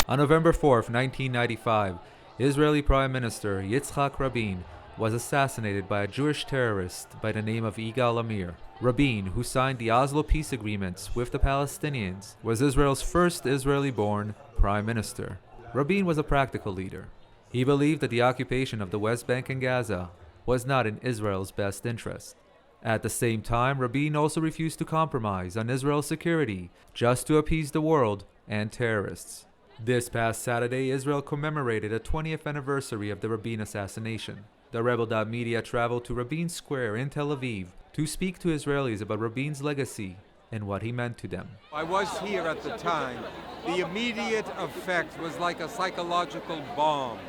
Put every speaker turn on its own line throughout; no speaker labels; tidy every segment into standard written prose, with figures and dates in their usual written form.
On November 4, 1995, Israeli Prime Minister Yitzhak Rabin was assassinated by a Jewish terrorist by the name of Igal Amir. Rabin, who signed the Oslo peace agreements with the Palestinians, was Israel's first Israeli-born prime minister. Rabin was a practical leader. He believed that the occupation of the West Bank and Gaza was not in Israel's best interest. At the same time, Rabin also refused to compromise on Israel's security just to appease the world and terrorists. This past Saturday, Israel commemorated the 20th anniversary of the Rabin assassination. TheRebel.media traveled to Rabin Square in Tel Aviv to speak to Israelis about Rabin's legacy and what he meant to them.
I was here at the time. The immediate effect was like a psychological bomb.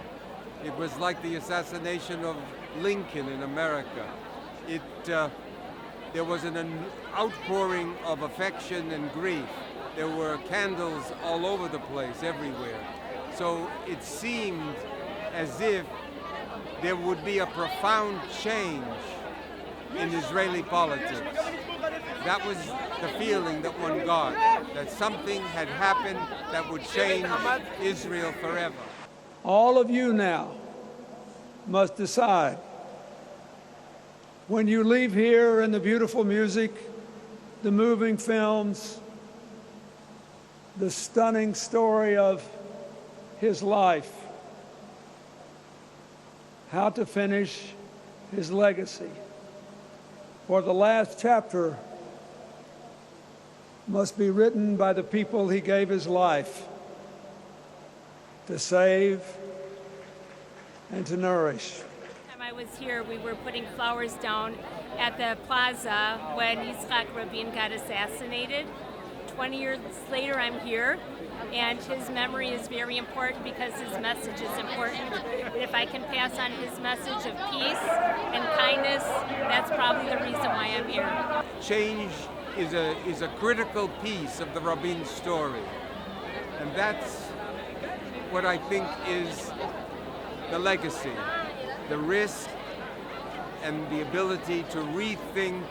It was like the assassination of Lincoln in America. There was an outpouring of affection and grief. There were candles all over the place, everywhere. So it seemed as if there would be a profound change in Israeli politics. That was the feeling that one got, that something had happened that would change Israel forever.
All of you now must decide, when you leave here and the beautiful music, the moving films, the stunning story of his life, how to finish his legacy. For the last chapter must be written by the people he gave his life to save and to nourish.
I was here, we were putting flowers down at the plaza when Yitzhak Rabin got assassinated. 20 years later, I'm here, and his memory is very important because his message is important. If I can pass on his message of peace and kindness, that's probably the reason why I'm here.
Change is a critical piece of the Rabin story, and that's what I think is the legacy, the risk, and the ability to rethink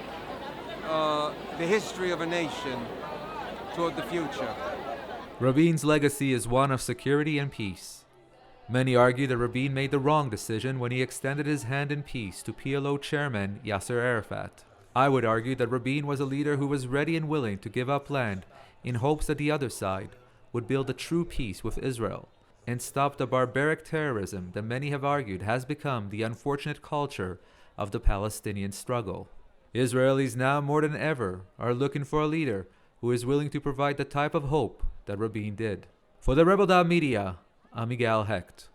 the history of a nation toward the future.
Rabin's legacy is one of security and peace. Many argue that Rabin made the wrong decision when he extended his hand in peace to PLO chairman Yasser Arafat. I would argue that Rabin was a leader who was ready and willing to give up land in hopes that the other side would build a true peace with Israel and stop the barbaric terrorism that many have argued has become the unfortunate culture of the Palestinian struggle. Israelis now more than ever are looking for a leader who is willing to provide the type of hope that Rabin did. For TheRebel.media, I'm Igal Hecht.